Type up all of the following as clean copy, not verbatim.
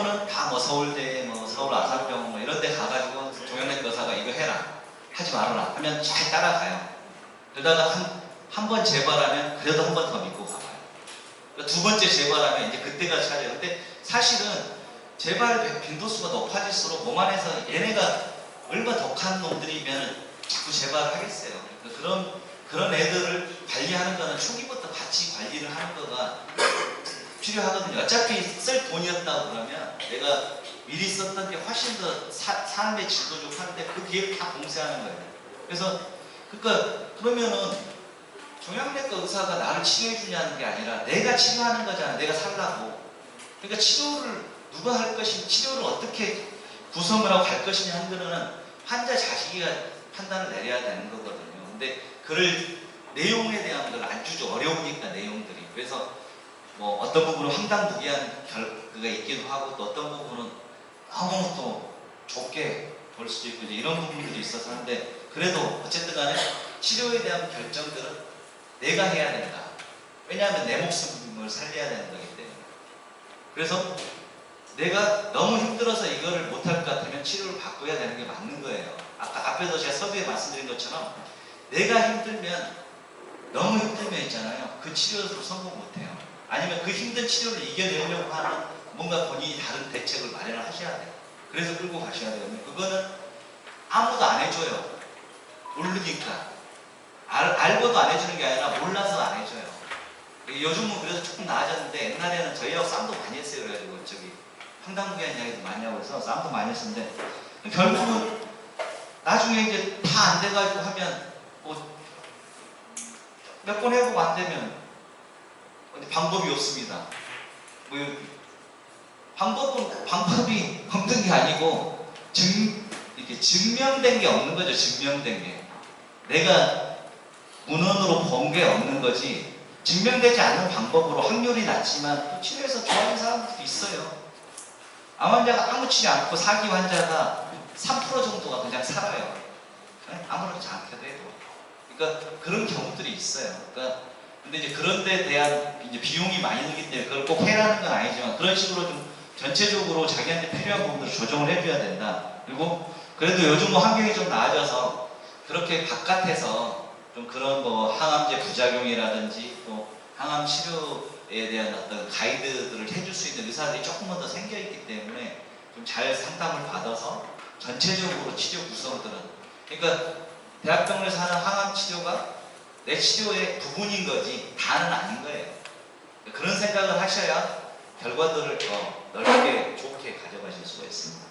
하면은 다 뭐 서울대, 뭐 서울 아산병원 뭐 이런 데 가가지고 종양내과 의사가 이거 해라, 하지 말아라 하면 잘 따라가요. 그러다가 한 번 재발하면 그래도 한 번 더 믿고 가봐요. 그러니까 두 번째 재발하면 이제 그때가 찾아요. 근데 사실은 재발 빈도수가 높아질수록 몸 안에서 얘네가 얼마나 독한 놈들이면 자꾸 재발을 하겠어요. 그러니까 그런 애들을 관리하는 거는 초기부터 같이 관리를 하는 거가 필요하거든요. 어차피 쓸 돈이었다고 그러면 내가 미리 썼던 게 훨씬 더 삶의 질도 좋고 하는데 그 기회를 다 봉쇄하는 거예요. 그래서 그러면은 종양내과 의사가 나를 치료해 주냐는 게 아니라 내가 치료하는 거잖아. 내가 살라고. 그러니까 치료를 누가 할 것인지, 치료를 어떻게 구성을 하고 갈 것이냐 하는 거는 환자 자식이가 판단을 내려야 되는 거거든요. 근데 그럴 내용에 대한 걸 안 주죠. 어려우니까 내용들이. 그래서 뭐 어떤 부분은 황당무계한 결과가 있기도 하고, 또 어떤 부분은 너무 또 좁게 볼 수도 있고, 이제 이런 부분들이 있어서 하는데, 그래도 어쨌든 간에 치료에 대한 결정들은 내가 해야 된다. 왜냐하면 내 목숨을 살려야 되는 거기 때문에. 그래서 내가 너무 힘들어서 이거를 못할 것 같으면 치료를 바꿔야 되는 게 맞는 거예요. 아까 앞에서 제가 서두에 말씀드린 것처럼 내가 힘들면, 너무 힘들면 있잖아요. 그 치료로 성공 못해요. 아니면 그 힘든 치료를 이겨내려고 하는 뭔가 본인이 다른 대책을 마련을 하셔야 돼요. 그래서 끌고 가셔야 되거든요. 그거는 아무도 안 해줘요. 모르니까. 알고도 안 해주는 게 아니라 몰라서 안 해줘요. 요즘은 그래서 조금 나아졌는데, 옛날에는 저희하고 싸움도 많이 했어요. 그래가지고 황당무계한 이야기도 많이 하고 해서 싸움도 많이 했었는데, 결국은 나중에 이제 다 안 돼가지고 하면 뭐 몇 번 해보고 안 되면 방법이 없습니다. 뭐 방법이 없는 게 아니고 이렇게 증명된 게 없는 거죠. 증명된 게. 내가 문헌으로 본 게 없는 거지, 증명되지 않는 방법으로 확률이 낮지만 또 치료해서 좋아하는 사람들도 있어요. 암 환자가 아무 치료 않고 사기 환자가 3% 정도가 그냥 살아요. 아무렇지 않게도 해도. 그러니까 그런 경우들이 있어요. 그러니까 근데 이제 그런 데 대한 이제 비용이 많이 들기 때문에 그걸 꼭 해라는 건 아니지만, 그런 식으로 좀 전체적으로 자기한테 필요한 부분들을 조정을 해줘야 된다. 그리고 그래도 요즘은 환경이 좀 나아져서 그렇게 바깥에서 좀 그런 뭐 항암제 부작용이라든지 또 항암 치료에 대한 어떤 가이드들을 해줄 수 있는 의사들이 조금만 더 생겨있기 때문에 좀 잘 상담을 받아서 전체적으로 치료 구성들은, 그러니까 대학병원에서 하는 항암 치료가 내 치료의 부분인 거지 다는 아닌 거예요. 그런 생각을 하셔야 결과들을 더 넓게 좋게 가져가실 수가 있습니다.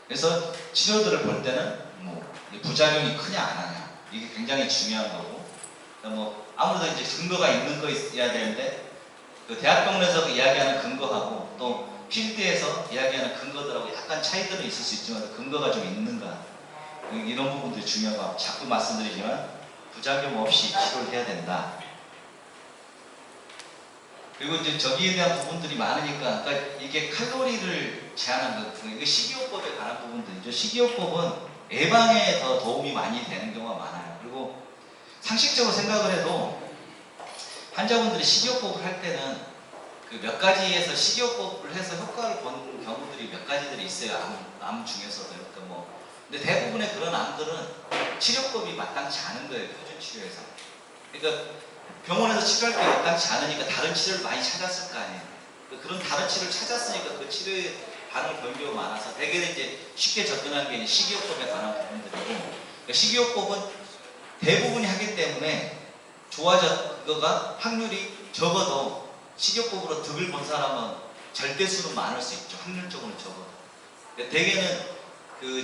그래서 치료들을 볼 때는 뭐 부작용이 크냐 안 하냐, 이게 굉장히 중요한 거고, 뭐 아무래도 이제 근거가 있는 거 있어야 되는데, 그 대학병원에서 이야기하는 근거하고 또 필드에서 이야기하는 근거들하고 약간 차이들은 있을 수 있지만 근거가 좀 있는가, 이런 부분들이 중요하고, 자꾸 말씀드리지만 부작용 없이 치료를 해야 된다. 그리고 이제 저기에 대한 부분들이 많으니까, 그러니까 이게 칼로리를 제한한 것, 이게 식이요법에 관한 부분들이죠. 식이요법은 예방에 더 도움이 많이 되는 경우가 많아요. 그리고 상식적으로 생각을 해도 환자분들이 식이요법을 할 때는 그 몇 가지에서 식이요법을 해서 효과를 본 경우들이 몇 가지들이 있어요. 암 중에서도. 그러니까 뭐 근데 대부분의 그런 암들은 치료법이 마땅치 않은 거예요. 표준 치료에서. 그러니까 병원에서 치료할 게 마땅치 않으니까 다른 치료를 많이 찾았을 거 아니에요. 그런 다른 치료를 찾았으니까 그 치료에 반응을 보인 경우가 많아서 대개는 이제 쉽게 접근하는 게 식이요법에 관한 부분들이고, 그러니까 식이요법은 대부분이 하기 때문에 그거가 확률이 적어도 식이요법으로 득을 본 사람은 절대수로 많을 수 있죠. 확률적으로 적어도. 그러니까 대개는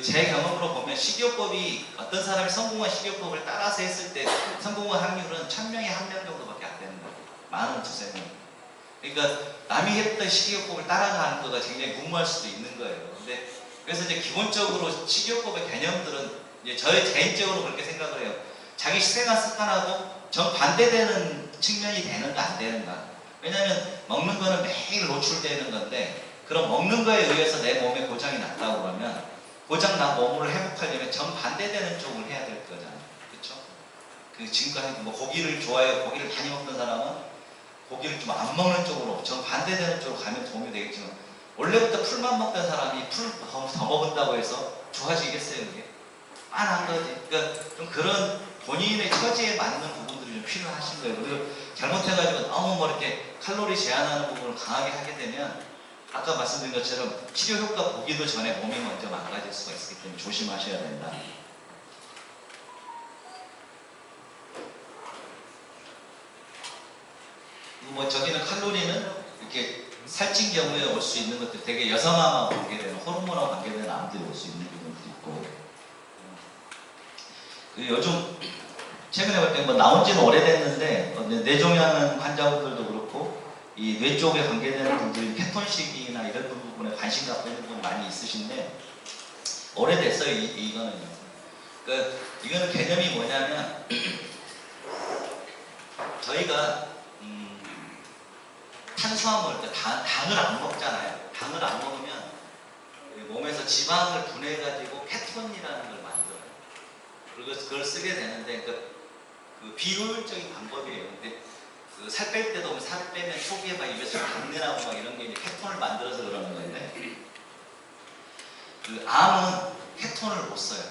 제 경험으로 보면 식이요법이 어떤 사람이 성공한 식이요법을 따라서 했을 때 성공한 확률은 1000명에 1명 정도밖에 안 되는 거예요. 많은 두세 명. 그러니까 남이 했던 식이요법을 따라가는 거가 굉장히 무모할 수도 있는 거예요. 근데 그래서 이제 기본적으로 식이요법의 개념들은 이제 저의 개인적으로 그렇게 생각을 해요. 자기 생활 습관하고 정반대되는 측면이 되는가 안 되는가. 왜냐하면 먹는 거는 매일 노출되는 건데, 그럼 먹는 거에 의해서 내 몸에 고장이 났다고 그러면 고장 난 몸을 회복하려면 정반대되는 쪽을 해야 될 거잖아요. 그렇죠? 그 지금까지 뭐 고기를 좋아해요. 고기를 많이 먹던 사람은 고기를 좀 안 먹는 쪽으로, 전 반대되는 쪽으로 가면 도움이 되겠지만, 원래부터 풀만 먹던 사람이 풀 더 먹은다고 해서 좋아지겠어요, 그게? 빤한 거지. 그러니까 좀 그런 본인의 처지에 맞는 부분들이 좀 필요하신 거예요. 그리고 잘못해가지고 너무 뭐 이렇게 칼로리 제한하는 부분을 강하게 하게 되면, 아까 말씀드린 것처럼 치료 효과 보기도 전에 몸이 먼저 망가질 수가 있기 때문에 조심하셔야 된다. 뭐 저기는 칼로리는 이렇게 살찐 경우에 올 수 있는 것들, 되게 여성암하고 관계되는, 호르몬하고 관계되는 암들이 올 수 있는 부분도 있고, 요즘 최근에 볼 때 뭐 나온 지는 오래됐는데, 뇌종양 환자분들도 그렇고 이 뇌 쪽에 관계되는 분들이 케톤식이나 이런 부분에 관심 갖고 있는 분 많이 있으신데, 오래됐어요. 이거는요. 그러니까 이거는 개념이 뭐냐면, 저희가 탄수화물, 그러니까 당을 안 먹잖아요. 당을 안 먹으면 몸에서 지방을 분해해가지고 케톤이라는 걸 만들어요. 그리고 그걸 쓰게 되는데, 그 비효율적인 방법이에요. 근데 그 살 뺄 때도 살을 빼면 초기에 막 입에서 당내나고 막 이런 게 이제 케톤을 만들어서 그러는 건데, 그 암은 케톤을 못 써요.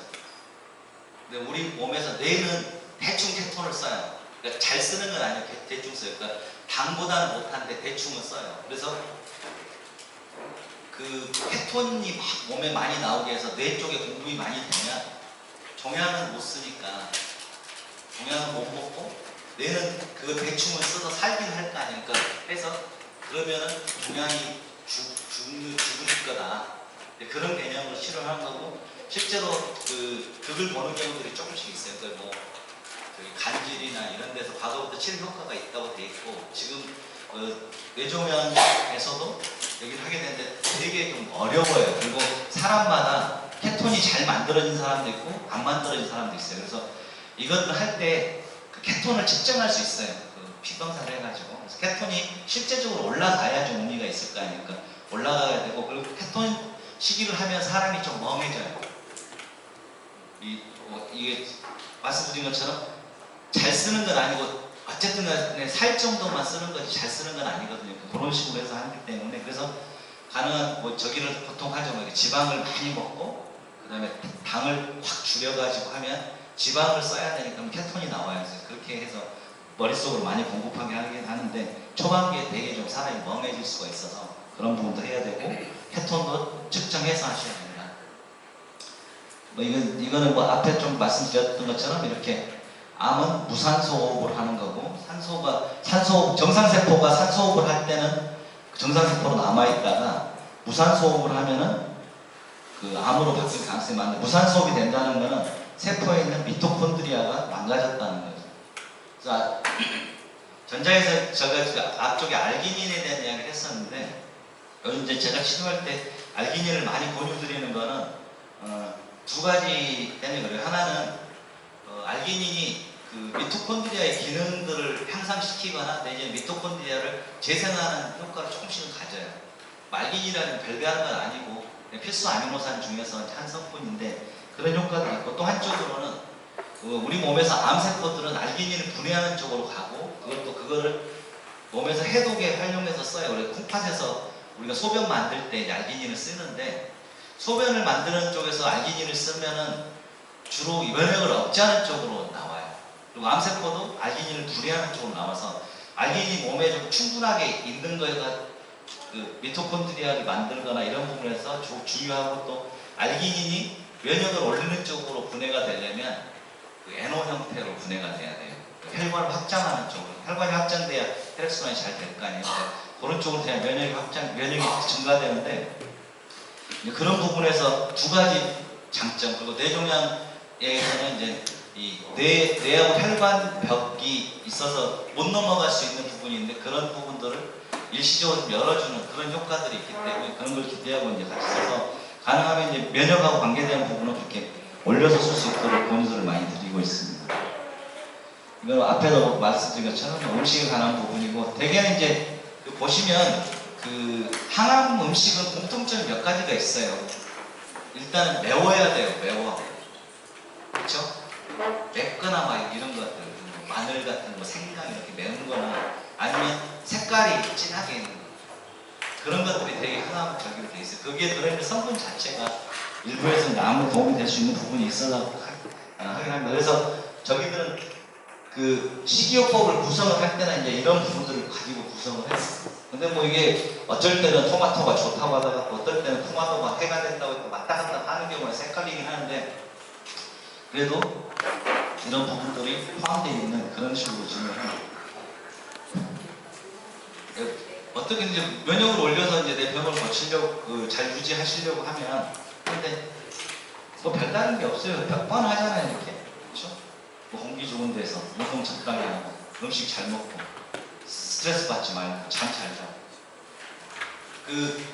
근데 우리 몸에서 뇌는 대충 케톤을 써요. 그러니까 잘 쓰는 건 아니에요. 대충 써요. 그러니까 당보다는 못하는데 대충은 써요. 그래서 그 케톤이 막 몸에 많이 나오게 해서 뇌 쪽에 공급이 많이 되면 종양은 못 쓰니까, 종양은 못 먹고 뇌는 그 대충을 써서 살긴 할 거 아닙니까? 해서 그러면은 종양이 죽을 거다. 그런 개념으로 치료를 하는 거고, 실제로 그걸 보는 경우들이 조금씩 있어요. 그러니까 뭐 간질이나 이런 데서 과거부터 치료 효과가 있다고 돼 있고, 지금 뇌종양에서도 여기를 하게 되는데 되게 좀 어려워요. 그리고 사람마다 케톤이 잘 만들어진 사람도 있고 안 만들어진 사람도 있어요. 그래서 이것을 할 때 그 케톤을 측정할 수 있어요. 그 피검사를 해가지고. 그래서 케톤이 실제적으로 올라가야 좀 의미가 있을 거 아닙니까? 올라가야 되고, 그리고 케톤 시기를 하면 사람이 좀 멍해져요. 이게 말씀드린 것처럼 잘 쓰는 건 아니고, 어쨌든 간에 살 정도만 쓰는 거지 잘 쓰는 건 아니거든요. 그런 식으로 해서 하기 때문에, 그래서 가능한 뭐 저기를 보통 하죠. 뭐 지방을 많이 먹고 그 다음에 당을 확 줄여가지고 하면 지방을 써야 되니까 케톤이 나와요. 그렇게 해서 머릿속으로 많이 공급하게 하긴 하는데, 초반기에 되게 좀 사람이 멍해질 수가 있어서 그런 부분도 해야 되고, 케톤도 측정해서 하셔야 됩니다. 뭐 이거는 뭐 앞에 좀 말씀드렸던 것처럼 이렇게 암은 무산소호흡을 하는 거고, 산소호흡, 정상세포가 산소호흡을 할 때는 정상세포로 남아있다가 무산소호흡을 하면은 그 암으로 바뀔 가능성이 많은데, 무산소호흡이 된다는 거는 세포에 있는 미토콘드리아가 망가졌다는 거죠. 그래서 전자에서 제가 앞쪽에 알기닌에 대한 이야기를 했었는데, 요즘 이제 제가 치료할 때 알기닌을 많이 권유드리는 거는 두 가지 때문에 그래요. 하나는 알기닌이 그 미토콘드리아의 기능들을 향상시키거나 내지는 미토콘드리아를 재생하는 효과를 조금씩은 가져요. 알기닌이라는 별개하는 건 아니고 필수 아미노산 중에서 한 성분인데, 그런 효과도 있고, 또 한쪽으로는 우리 몸에서 암세포들은 알기닌을 분해하는 쪽으로 가고, 그거를 몸에서 해독에 활용해서 써요. 그래서 콩팥에서 우리가 소변 만들 때 알기닌을 쓰는데, 소변을 만드는 쪽에서 알기닌을 쓰면은 주로 면역을 억제하는 쪽으로 나와요. 그리고 암세포도 알기닌을 분해하는 쪽으로 나와서, 알기닌이 몸에 좀 충분하게 있는 거가 그 미토콘드리아를 만들거나 이런 부분에서 중요하고, 또 알기닌이 면역을 올리는 쪽으로 분해가 되려면 그 NO 형태로 분해가 돼야 돼요. 혈관을 확장하는 쪽으로. 혈관이 확장돼야 혈액순환이 잘 될 거 아니에요. 그런 쪽으로 돼야 면역이 증가되는데, 그런 부분에서 두 가지 장점, 그리고 뇌종양에서는 이제 이 뇌하고 혈관 벽이 있어서 못 넘어갈 수 있는 부분이 있는데, 그런 부분들을 일시적으로 좀 열어주는 그런 효과들이 있기 때문에 그런 걸 기대하고 이제 같이 써서, 가능하면 이제 면역하고 관계되는 부분은 그렇게 올려서 쓸 수 있도록 권유를 많이 드리고 있습니다. 이건 앞에도 말씀드린 것처럼 음식에 관한 부분이고, 대개는 이제 보시면 그 항암 음식은 공통점이 몇 가지가 있어요. 일단은 매워야 돼요. 매워. 그렇죠? 맵거나 막 이런 것들, 마늘 같은 거, 생강 이렇게 매운 거나, 아니면 색깔이 진하게 있는 거. 그런 것들이 되게 흔하적으로 돼 있어요. 거기에 들어있는 성분 자체가 일부에서 나무 도움이 될 수 있는 부분이 있어서 하긴 합니다. 그래서 저기들은 그 식이요법을 구성을 할 때는 이제 이런 부분들을 가지고 구성을 했어요. 근데 뭐 이게 어쩔 때는 토마토가 좋다고 하다가 어떨 때는 토마토가 해가 된다고 해서 왔다 갔다 하는 경우에 헷갈리긴 하는데, 그래도 이런 부분들이 포함되어 있는 그런 식으로 진행을 어떻게 이제 면역을 올려서 이제 내 병을 고치려고 잘 유지하시려고 하면, 근데 뭐 별다른 게 없어요. 뻔하잖아요, 이렇게. 그렇죠? 뭐 공기 좋은 데서 운동 적당히 하고 음식 잘 먹고 스트레스 받지 말고 잠 잘 자고. 그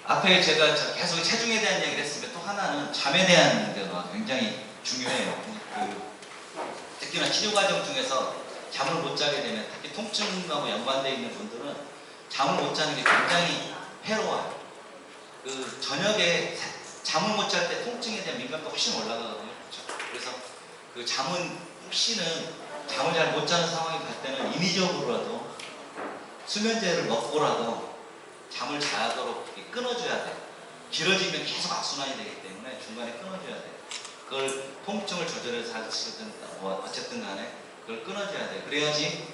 앞에 제가 계속 체중에 대한 얘기를 했으면 또 하나는 잠에 대한 데가 굉장히 중요해요. 특히나 치료 과정 중에서 잠을 못 자게 되면, 특히 통증하고 연관되어 있는 분들은 잠을 못 자는 게 굉장히 해로워요. 저녁에 잠을 못 잘 때 통증에 대한 민감도가 훨씬 올라가거든요. 그렇죠? 그래서 잠은 혹시는 잠을 잘 못 자는 상황이 갈 때는 인위적으로라도 수면제를 먹고라도 잠을 자도록 끊어줘야 돼요. 길어지면 계속 악순환이 되기 때문에 중간에 끊어줘야 돼요. 그걸 통증을 조절해서 하시든 어쨌든 간에 그걸 끊어줘야 돼요. 그래야지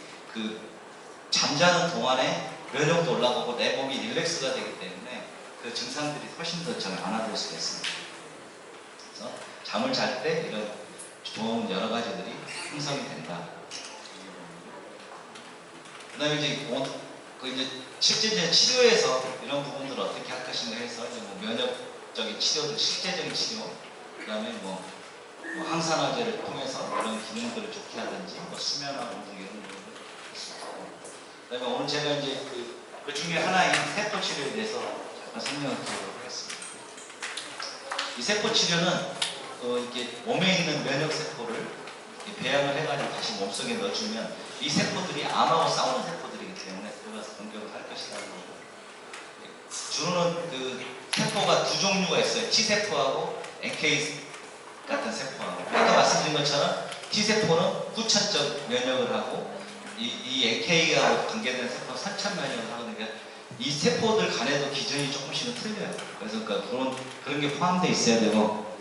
잠자는 동안에 면역도 올라가고 내 몸이 릴렉스가 되기 때문에 그 증상들이 훨씬 더 잘 완화될 수가 있습니다. 그래서 잠을 잘 때 이런 좋은 여러 가지들이 형성이 된다. 그 다음에 이제 실제 치료에서 이런 부분들을 어떻게 할 것인가 해서 뭐 면역적인 치료들, 실제적인 치료, 그 다음에 뭐 항산화제를 통해서 이런 기능들을 좋게 하든지, 뭐 수면하고 이런 부분들. 그 다음에 오늘 제가 이제 그 중에 하나인 세포 치료에 대해서 잠깐 설명을 드리도록 하겠습니다. 이 세포 치료는 이렇게 몸에 있는 면역 세포를 배양을 해가지고 다시 몸속에 넣어주면 이 세포들이 암하고 싸우는 세포들이기 때문에 들어가서 공격을 할 것이라는 거고, 주로는 세포가 두 종류가 있어요. T세포하고 NK 같은 세포하고. 아까 말씀드린 것처럼 T세포는 후천적 면역을 하고 이 NK하고 관계된 세포는 선천 면역을 하거든요. 이 세포들 간에도 기전이 조금씩은 틀려요. 그래서 그런 게 포함되어 있어야 되고,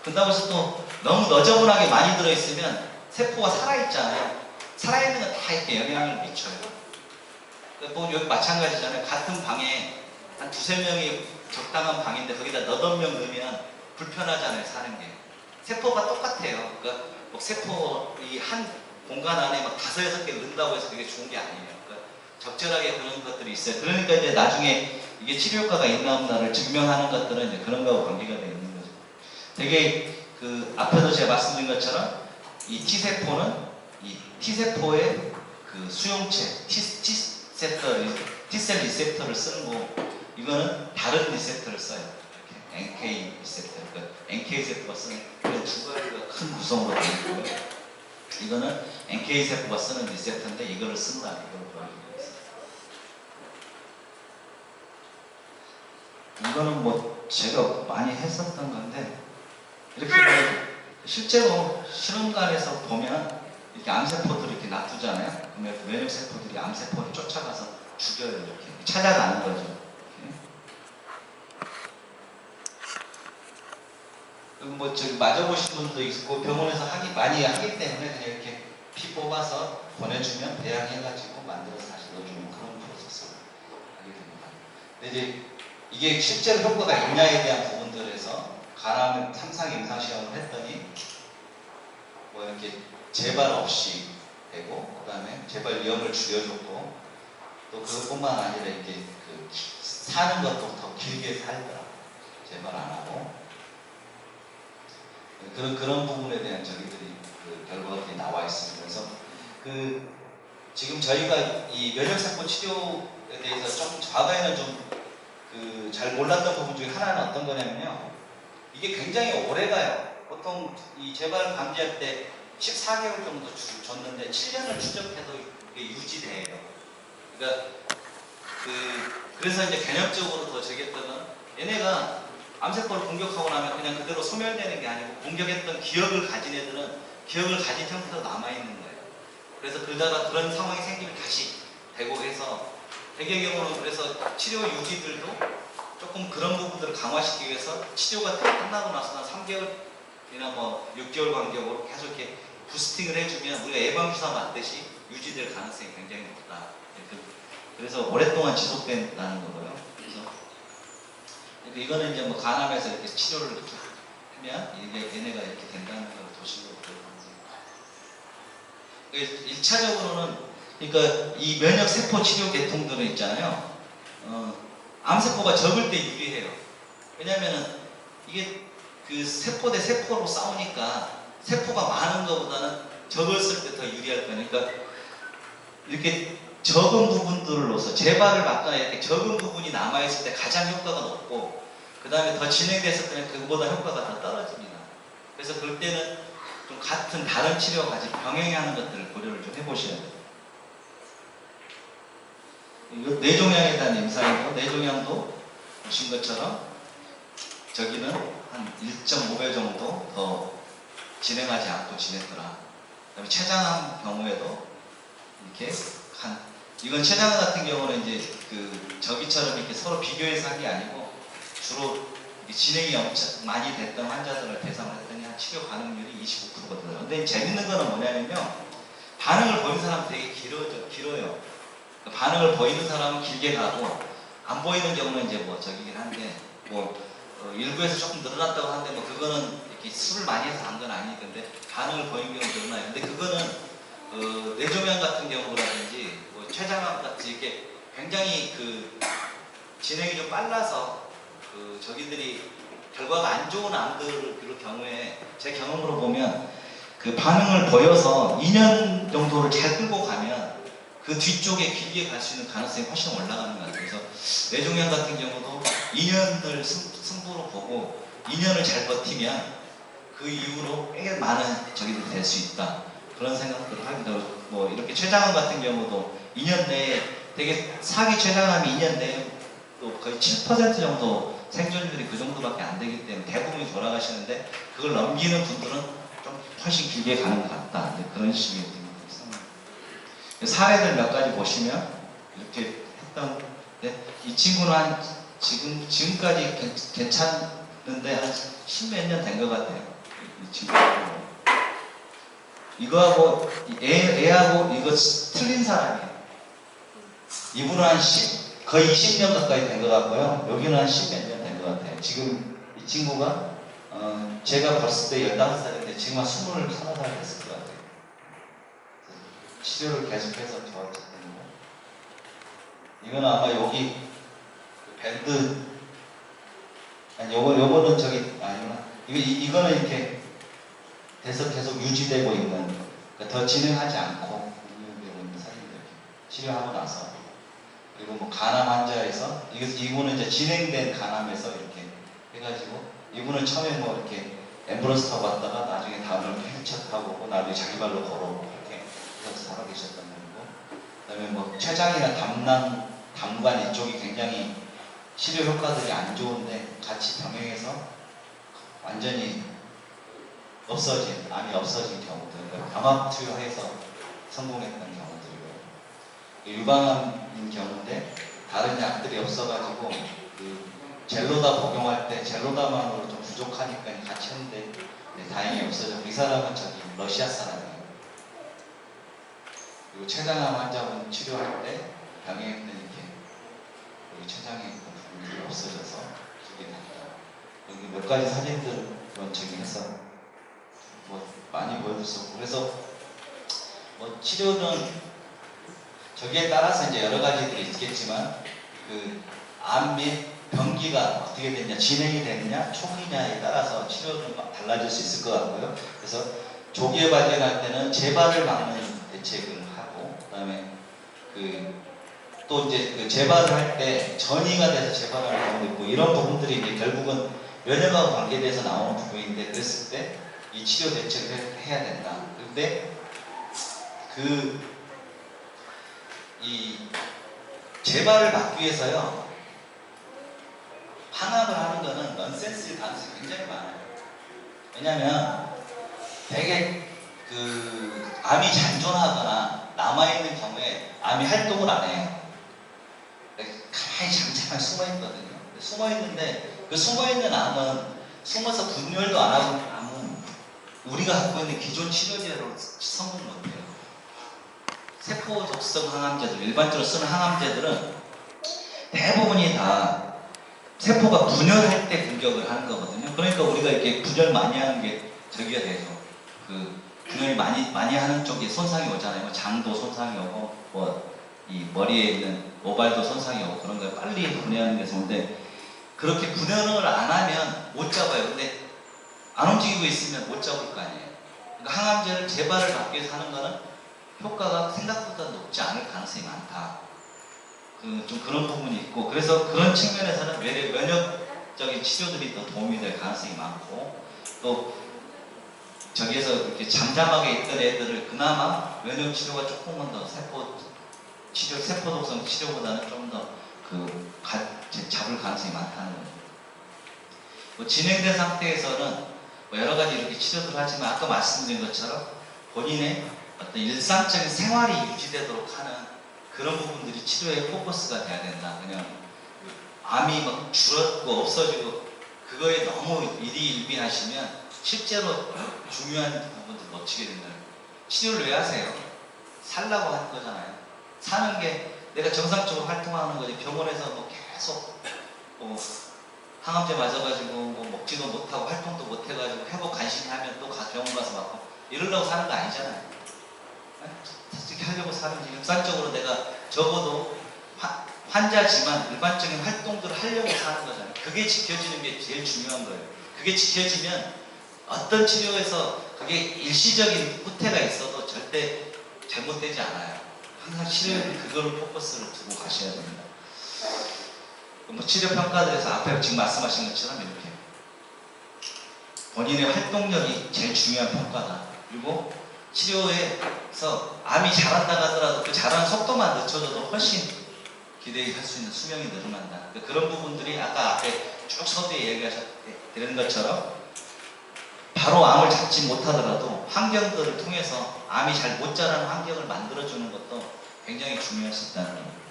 그렇다고 해서 또 너무 너저분하게 많이 들어있으면 세포가 살아있잖아요. 살아있는 건 다 이렇게 영향을 미쳐요. 뭐 여기 마찬가지잖아요. 같은 방에 한 두세 명이 적당한 방인데 거기다 너댓 명 넣으면 불편하잖아요, 사는 게. 세포가 똑같아요. 그러니까 뭐 세포 이 한 공간 안에 막 5, 6개 넣는다고 해서 그게 좋은 게 아니에요. 그러니까 적절하게 그런 것들이 있어요. 그러니까 이제 나중에 이게 치료 효과가 있나 없나를 증명하는 것들은 이제 그런 거하고 관계가 되어 있는 거죠. 되게 앞에서 제가 말씀드린 것처럼 이 T세포는 이 T세포의 수용체 T셀 리셉터를 쓰는 거고, 이거는 다른 리셉터를 써요. 이렇게 NK 리셉터, 그러니까 NK 세포가 쓰는 그런 두 가지가 큰 구성으로 되어 있고요. 이거는 NK 세포가 쓰는 리셉터인데 이거를 쓴다. 이걸 보여드리고 있어요. 이거는 뭐 제가 많이 했었던 건데, 이렇게 실제로 실험관에서 보면 이렇게 암세포들을 이렇게 놔두잖아요. 그러면 면역세포들이 암세포를 쫓아가서 죽여요. 이렇게 찾아가는 거죠. 그리고 뭐 맞아보신 분도 있고 병원에서 많이 하기 때문에 그냥 이렇게 피 뽑아서 보내주면 배양해가지고 만들어서 다시 넣어주는 그런 프로세스를 하게 됩니다. 근데 이제 이게 실제로 효과가 있냐에 대한 부분들에서 간암 3상 임상 시험을 했더니 뭐 이렇게 재발 없이 되고, 그 다음에 재발 위험을 줄여줬고, 또 그것뿐만 아니라 이게 사는 것도 더 길게 살더라. 재발 안 하고. 그런 부분에 대한 저희들이 결과가 나와 있습니다. 그래서 지금 저희가 이 면역세포 치료에 대해서 좀 과거에는 좀 잘 몰랐던 부분 중에 하나는 어떤 거냐면요. 이게 굉장히 오래 가요. 보통 이 재발 방지할 때 14개월 정도 줬는데 7년을 추적해도 이게 유지돼요. 그러니까 그래서 이제 개념적으로 더 저기했던 건, 얘네가 암세포를 공격하고 나면 그냥 그대로 소멸되는 게 아니고 공격했던 기억을 가진 애들은 기억을 가진 형태로 남아있는 거예요. 그래서 그러다가 그런 상황이 생기면 다시 되고 해서 대개 경우는 그래서 치료 유지들도 조금 그런 부분들을 강화시키기 위해서 치료가 끝나고 나서 한 3개월이나 뭐 6개월 간격으로 계속 이렇게 부스팅을 해주면 우리가 예방주사 맞듯이 유지될 가능성이 굉장히 높다. 그래서 오랫동안 지속된다는 거고요. 그래서 이거는 이제 뭐 간암에서 이렇게 치료를 이렇게 하면 이게 얘네가 이렇게 된다는 걸 보시고 있고요. 1차적으로는 그러니까 이 면역 세포 치료 계통들은 있잖아요. 암세포가 적을 때 유리해요. 왜냐면은 이게 그 세포 대 세포로 싸우니까 세포가 많은 것보다는 적었을 때 더 유리할 거니까 이렇게 적은 부분들로서 재발을 막거나 이렇게 적은 부분이 남아있을 때 가장 효과가 높고 그 다음에 더 진행됐을 때는 그거보다 효과가 더 떨어집니다. 그래서 그럴 때는 좀 같은 다른 치료와 같이 병행하는 것들을 고려를 좀 해보셔야 돼요. 이거 뇌종양에 대한 임상이고 뇌종양도 보신 것처럼 저기는 한 1.5배 정도 더 진행하지 않고 지냈더라. 그다음에 췌장암 경우에도 이렇게 이건 췌장암 같은 경우는 이제 그 저기처럼 이렇게 서로 비교해서 한 게 아니고 주로 진행이 엄청 많이 됐던 환자들을 대상으로 했더니 한 치료 가능률이 25%거든요. 근데 재밌는 거는 뭐냐면요. 반응을 보이는 사람은 되게 길어요. 반응을 보이는 사람은 길게 가고 안 보이는 경우는 이제 뭐 저기긴 한데 뭐 일부에서 조금 늘어났다고 하는데 뭐 그거는 이렇게 술을 많이 해서 한 건 아니던데 반응을 보이는 경우는 늘어나요. 근데 그거는 뇌종양 같은 경우라든지 뭐 췌장암 같이 이렇게 굉장히 그 진행이 좀 빨라서 그 저기들이 결과가 안 좋은 암들 그럴 경우에 제 경험으로 보면 그 반응을 보여서 2년 정도를 잘 끌고 가면 그 뒤쪽에 길게 갈 수 있는 가능성이 훨씬 올라가는 것 같아요. 그래서 뇌종양 같은 경우도 2년을 승부로 보고 2년을 잘 버티면 그 이후로 꽤 많은 저기들이 될 수 있다. 그런 생각들을 하기도 하고 뭐 이렇게 췌장암 같은 경우도 2년 내에 되게 사기 췌장암이 2년 내에 또 거의 7% 정도 생존율이 그 정도밖에 안 되기 때문에 대부분이 돌아가시는데 그걸 넘기는 분들은 좀 훨씬 길게 가는 것 같다. 그런 식의 사례들 몇 가지 보시면 이렇게 했던데 이 친구는 한 지금까지 괜찮은데 한 10몇 년 된 것 같아요. 이 친구 이거하고 애하고 이거 틀린 사람이에요. 이분은 한 거의 20년 가까이 된 것 같고요. 여기는 한 10몇 년 된 것 같아요. 지금 이 친구가 제가 봤을 때 15살인데 지금 한 21살 됐을 것 같아요. 치료를 계속해서 저 되는 거. 이거는 아마 여기 밴드 아니 요거는 저기 아니구나. 이거는 이렇게 돼서 계속 유지되고 있는 그러니까 더 진행하지 않고 있는 사진들 치료하고 나서 그리고 뭐 간암 환자에서 이분은 이제 진행된 간암에서 이렇게 해가지고 이분은 처음에 뭐 이렇게 앰뷸런스 타고 왔다가 나중에 다음을 휠체어 타고 오고 나중에 자기 발로 걸어오고 이렇게 해서 살아계셨던 분이고 그다음에 뭐 췌장이나 담관 이쪽이 굉장히 치료 효과들이 안 좋은데 같이 병행해서 완전히 암이 없어진 경우들, 그러니까 병합 투여해서 성공했던 경우들이고요. 유방암인 경우인데 다른 약들이 없어가지고 그 젤로다 복용할 때 젤로다만으로 좀 부족하니까 같이 했는데 다행히 없어졌고 이 사람은 저기 러시아 사람이에요. 그리고 췌장암 환자분 치료할 때 병행했던 이렇게 여기 췌장에 있는 부분이 없어져서 그게 됩니다. 여기 몇 가지 사진들 저기해서 뭐 많이 보여줬었고 그래서 뭐 치료는 저기에 따라서 이제 여러 가지들이 있겠지만 그 암 및 병기가 어떻게 되냐 진행이 되느냐 초기냐에 따라서 치료는 달라질 수 있을 것 같고요. 그래서 조기에 발견할 때는 재발을 막는 대책을 하고 그다음에 또 이제 그 재발을 할 때 전이가 돼서 재발하는 경우도 있고 이런 부분들이 이제 결국은 면역하고 관계돼서 나오는 부분인데 그랬을 때 이 치료 대책을 해야 된다. 그런데 이 재발을 막기 위해서요 항암을 하는 거는 넌센스일 가능성이 굉장히 많아요. 왜냐하면 되게 그 암이 잔존하거나 남아있는 경우에 암이 활동을 안 해요. 가만히 잠잠하게 숨어있거든요. 숨어있는데 그 숨어있는 암은 숨어서 분열도 안 하고 암은 우리가 갖고 있는 기존 치료제로 성공 못해요. 세포 적성 항암제들, 일반적으로 쓰는 항암제들은 대부분이 다 세포가 분열할 때 공격을 하는 거거든요. 그러니까 우리가 이렇게 분열 많이 하는 게 저기가 되죠. 그 분열 많이 하는 쪽에 손상이 오잖아요. 뭐 장도 손상이 오고, 뭐 이 머리에 있는 모발도 손상이 오고 그런 걸 빨리 분해하는 데서 오는데 그렇게 분열을 안 하면 못 잡아요. 근데 안 움직이고 있으면 못 잡을 거 아니에요. 그러니까 항암제를 재발을 막기 위해서 하는 거는 효과가 생각보다 높지 않을 가능성이 많다. 좀 그런 부분이 있고, 그래서 그런 측면에서는 외래 면역적인 치료들이 더 도움이 될 가능성이 많고, 또 저기에서 이렇게 잠잠하게 있던 애들을 그나마 면역 치료가 조금만 더 세포 독성 치료보다는 좀 더 잡을 가능성이 많다는 거예요. 뭐 진행된 상태에서는 뭐 여러 가지 이렇게 치료들을 하지만 아까 말씀드린 것처럼 본인의 어떤 일상적인 생활이 유지되도록 하는 그런 부분들이 치료의 포커스가 돼야 된다. 그냥 암이 막 줄었고 없어지고 그거에 너무 일희일비하시면 실제로 중요한 부분들 놓치게 된다. 치료를 왜 하세요? 살라고 하는 거잖아요. 사는 게 내가 정상적으로 활동하는 거지. 병원에서 뭐 계속 뭐 항암제 맞아가지고 뭐 먹지도 못하고 활동도 못해가지고 회복 간신히 하면 또 병원 가서 맞고 이러려고 사는 거 아니잖아요. 어떻게 하려고 사는지 일반적으로 내가 적어도 환자지만 일반적인 활동들을 하려고 사는 거잖아요. 그게 지켜지는 게 제일 중요한 거예요. 그게 지켜지면 어떤 치료에서 그게 일시적인 후퇴가 있어도 절대 잘못되지 않아요. 항상 치료에 그걸 포커스를 두고 가셔야 됩니다. 뭐 치료 평가들에서 앞에 지금 말씀하신 것처럼 이렇게 본인의 활동력이 제일 중요한 평가다. 그리고 치료에서 암이 자란다고 하더라도 그 자라는 속도만 늦춰져도 훨씬 기대할 수 있는 수명이 늘어난다. 그런 부분들이 아까 앞에 쭉 서두에 얘기하셨던 것처럼 바로 암을 잡지 못하더라도 환경들을 통해서 암이 잘 못 자라는 환경을 만들어주는 것도 굉장히 중요할 수 있다는 거예요.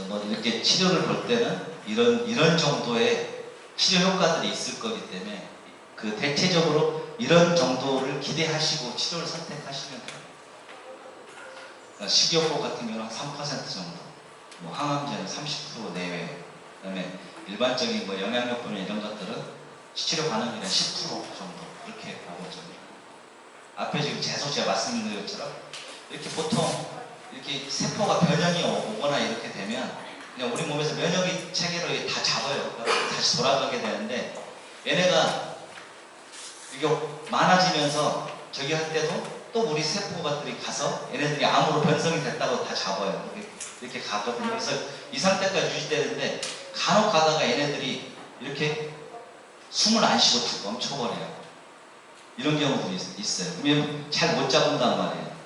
뭐 이렇게 치료를 볼 때는 이런 정도의 치료 효과들이 있을 거기 때문에 그 대체적으로 이런 정도를 기대하시고 치료를 선택하시면 돼요. 그러니까 식이요법 같은 경우는 3% 정도, 뭐 항암제는 30% 내외, 그다음에 일반적인 뭐 영양요법이나 이런 것들은 치료 가능률이 10% 정도 이렇게 보고죠. 앞에 지금 계속 제가 말씀드린 것처럼 이렇게 보통 이렇게 세포가 변형이 오거나 이렇게 되면 그냥 우리 몸에서 면역이 체계로 다 잡아요. 다시 돌아가게 되는데 얘네가 이게 많아지면서 저기 할 때도 또 우리 세포가들이 가서 얘네들이 암으로 변성이 됐다고 다 잡아요. 이렇게 가거든요. 그래서 이 상태까지 유지되는데 간혹 가다가 얘네들이 이렇게 숨을 안 쉬고 툭 멈춰버려요. 이런 경우도 있어요. 그러면 잘 못 잡는단 말이에요.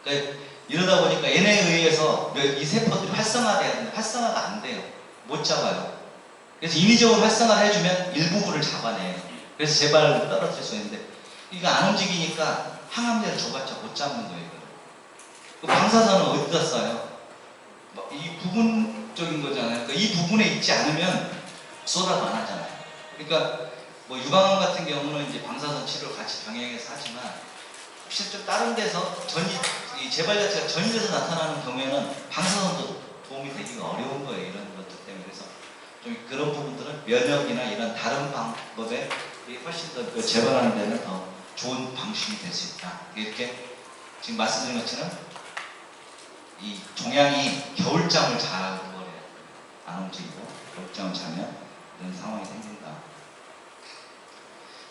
그러니까 이러다 보니까 얘네에 의해서 이 세포들이 활성화돼야 되는데 활성화가 안 돼요. 못 잡아요. 그래서 인위적으로 활성화를 해주면 일부분을 잡아내요. 그래서 재발을 떨어뜨릴 수 있는데 이거 안 움직이니까 항암제를 줘봤자 못 잡는 거예요. 그 방사선은 어디다 써요? 이 부분적인 거잖아요. 그러니까 이 부분에 있지 않으면 쏟아도 안 하잖아요. 그러니까 뭐 유방암 같은 경우는 이제 방사선 치료를 같이 병행해서 하지만 실제 다른 데서 이 재발 자체가 전이돼서 나타나는 경우에는 방사선도 도움이 되기가 어려운 거예요. 이런 것들 때문에. 그래서 좀 그런 부분들은 면역이나 이런 다른 방법에 훨씬 더 재발하는 데는 더 좋은 방식이 될 수 있다. 이렇게 지금 말씀드린 것처럼 이 종양이 겨울잠을 자는 거래요. 안 움직이고 겨울잠을 자면 이런 상황이 생긴다.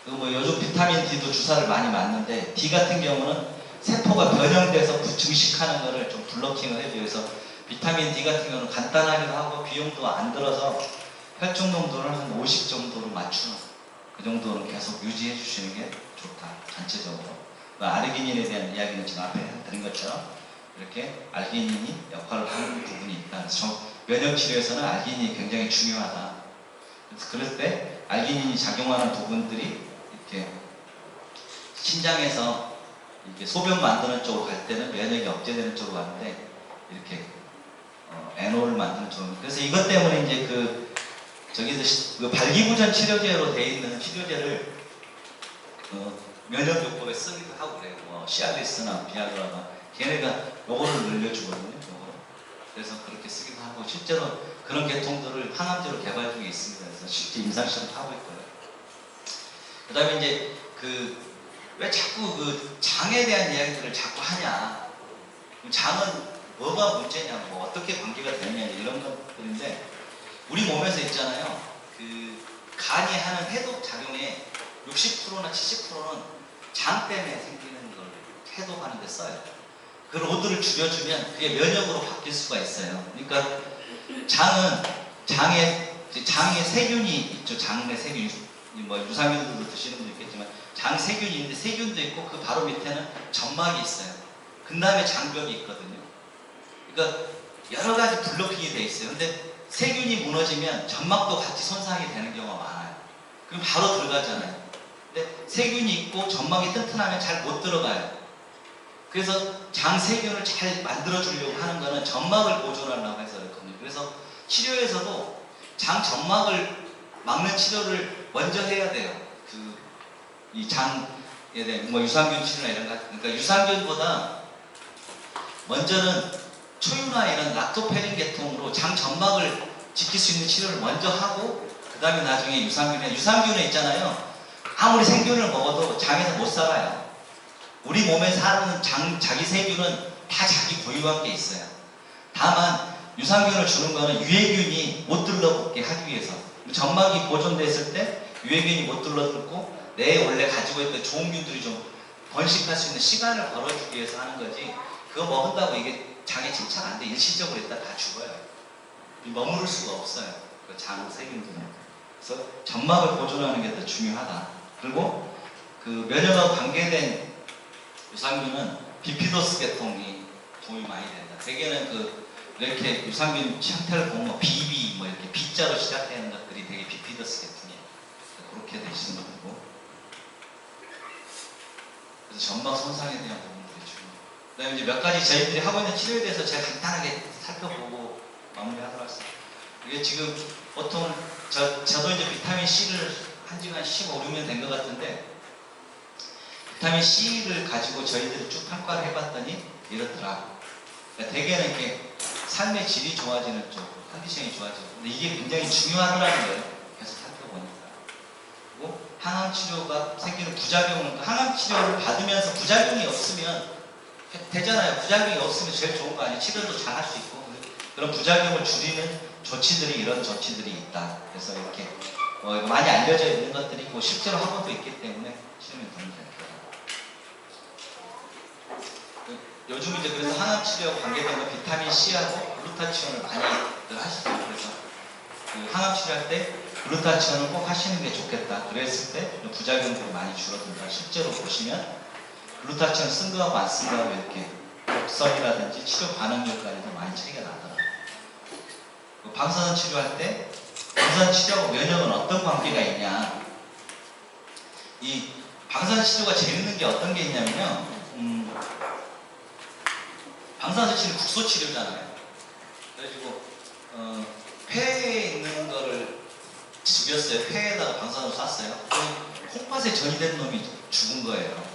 그리고 뭐 요즘 비타민 D도 주사를 많이 맞는데 D 같은 경우는 세포가 변형돼서 증식하는 거를 좀 블로킹을 해줘요. 그래서 비타민 D 같은 경우는 간단하기도 하고 비용도 안 들어서 혈중 농도를 한 50 정도로 맞추는 그 정도는 계속 유지해 주시는 게 좋다. 전체적으로. 아르기닌에 대한 이야기는 지금 앞에 드린 것처럼 이렇게 알기닌이 역할을 하는 부분이 있다. 면역 치료에서는 알기닌이 굉장히 중요하다. 그럴 때 알기닌이 작용하는 부분들이 이렇게 심장에서 이렇게 소변 만드는 쪽으로 갈 때는 면역이 억제되는 쪽으로 가는데 이렇게 NO를 만드는 쪽으로. 그래서 이것 때문에 이제 그 발기부전 치료제로 되어 있는 치료제를 면역요법에 쓰기도 하고 그래요. 시알리스나 비아그라나 걔네가 요거를 늘려주거든요. 요거를. 그래서 그렇게 쓰기도 하고 실제로 그런 계통들을 항암제로 개발 중에 있습니다. 그래서 실제 임상시험도 하고 있고요. 그 다음에 이제 왜 자꾸 장에 대한 이야기들을 자꾸 하냐. 장은 뭐가 문제냐, 뭐 어떻게 관계가 되느냐 이런 것들인데 우리 몸에서 있잖아요. 간이 하는 해독 작용의 60%나 70%는 장 때문에 생기는 걸 해독하는 데 써요. 그 로드를 줄여주면 그게 면역으로 바뀔 수가 있어요. 그러니까 장에 세균이 있죠. 장 내 세균, 뭐 유산균도 드시는 분도 있겠지만 장 세균이 있는데 세균도 있고 그 바로 밑에는 점막이 있어요. 그 다음에 장벽이 있거든요. 그러니까 여러 가지 블로킹이 돼 있어요. 근데 세균이 무너지면 점막도 같이 손상이 되는 경우가 많아요. 그럼 바로 들어가잖아요. 근데 세균이 있고 점막이 튼튼하면 잘 못 들어가요. 그래서 장 세균을 잘 만들어주려고 하는 거는 점막을 보존하려고 해서 그렇거든요. 그래서 치료에서도 장 점막을 막는 치료를 먼저 해야 돼요. 이 장에 대한 뭐 유산균 치료나 이런 거. 그러니까 유산균보다 먼저는 초유나 이런 락토페린 계통으로 장 점막을 지킬 수 있는 치료를 먼저 하고 그 다음에 나중에 유산균에 있잖아요. 아무리 생균을 먹어도 장에서 못 살아요. 우리 몸에 사는 자기 세균은 다 자기 고유한 게 있어요. 다만 유산균을 주는 거는 유해균이 못 들러붙게 하기 위해서. 점막이 보존됐을 때 유해균이 못 들러붙고 내 원래 가지고 있던 좋은 균들이 좀 번식할 수 있는 시간을 벌어주기 위해서 하는 거지. 그거 먹은다고 이게 장에 침착 안 돼. 일시적으로 있다 다 죽어요. 머무를 수가 없어요. 그 장 세균들은. 그래서 점막을 보존하는 게 더 중요하다. 그리고 면역하고 관계된 유산균은 비피더스 계통이 도움이 많이 된다. 대개는 이렇게 유산균 형태를 보면 BB 뭐 이렇게 B자로 시작되는 것들이 되게 비피더스 계통이에요. 그렇게 되시는 거고. 그래서 점막 손상에 대한 부분들이 중요해요. 그 다음에 이제 몇 가지 저희들이 하고 있는 치료에 대해서 제가 간단하게 살펴보고 마무리하도록 하겠습니다. 이게 지금 보통 저도 이제 비타민 C를 한 지가 한 15, 16년 된 것 같은데 비타민 C를 가지고 저희들이 쭉 평가를 해봤더니 이렇더라. 그러니까 대개는 이렇게 삶의 질이 좋아지는 쪽, 컨디션이 좋아지고 근데 이게 굉장히 중요하더라는 거예요. 계속 살펴보니까. 그리고 항암 치료가 생기는 부작용은 항암 치료를 받으면서 부작용이 없으면 되잖아요. 부작용이 없으면 제일 좋은 거 아니에요. 치료도 잘 할 수 있고 그런 부작용을 줄이는 조치들이 이런 조치들이 있다. 그래서 이렇게 많이 알려져 있는 것들이 있고 실제로 학원도 있기 때문에 치료면 도움이 됩니다. 요즘 이제 그래서 항암 치료와 관계된 거 비타민 C하고 글루타치온을 많이들 하시죠. 그래서 항암 치료할 때 글루타치온을 꼭 하시는 게 좋겠다. 그랬을 때 부작용들이 많이 줄어든다. 실제로 보시면 글루타치온 쓴 거하고 안 쓴 거하고 이렇게 독성이라든지 치료 반응률까지도 많이 차이가 나더라고요. 방사선 치료할 때 방사선 치료하고 면역은 어떤 관계가 있냐. 이 방사선 치료가 재밌는 게 어떤 게 있냐면요. 방사선 치료 국소 치료잖아요. 그래가지고 폐에 있는 거를 죽였어요. 폐에다가 방사선을 쐈어요. 콩팥에 전이된 놈이 죽은 거예요.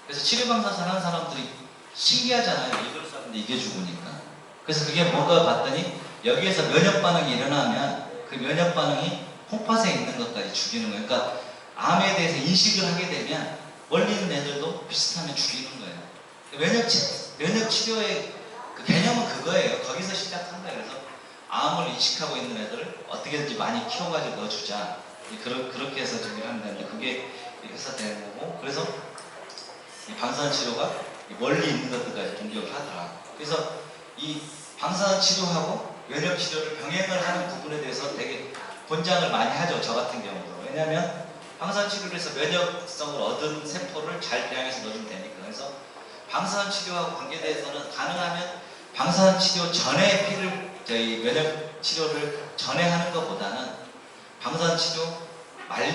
그래서 치료 방사선 하는 사람들이 신기하잖아요. 이걸 쐈는데 이게 죽으니까. 그래서 그게 뭔가 봤더니 여기에서 면역 반응이 일어나면 그 면역 반응이 콩팥에 있는 것까지 죽이는 거예요. 그러니까 암에 대해서 인식을 하게 되면 원리 있는 애들도 비슷하면 죽이는 거예요. 면역 치료의 그 개념은 그거예요. 거기서 시작한 거예요. 그래서 암을 인식하고 있는 애들을 어떻게든지 많이 키워가지고 넣어주자. 그렇게 해서 준비를 하는 건데 그게 해서 되는 거고. 그래서 이 방사선 치료가 멀리 있는 것들까지 공격을 하더라. 그래서 이 방사선 치료하고 면역 치료를 병행을 하는 부분에 대해서 되게 권장을 많이 하죠. 저 같은 경우도. 왜냐하면 방사선 치료를 해서 면역성을 얻은 세포를 잘 배양해서 넣어주면 되니까. 그래서 방사선 치료하고 관계돼서는 가능하면 방사선 치료 전에 저희 면역 치료를 전에 하는 것보다는 방사선 치료 말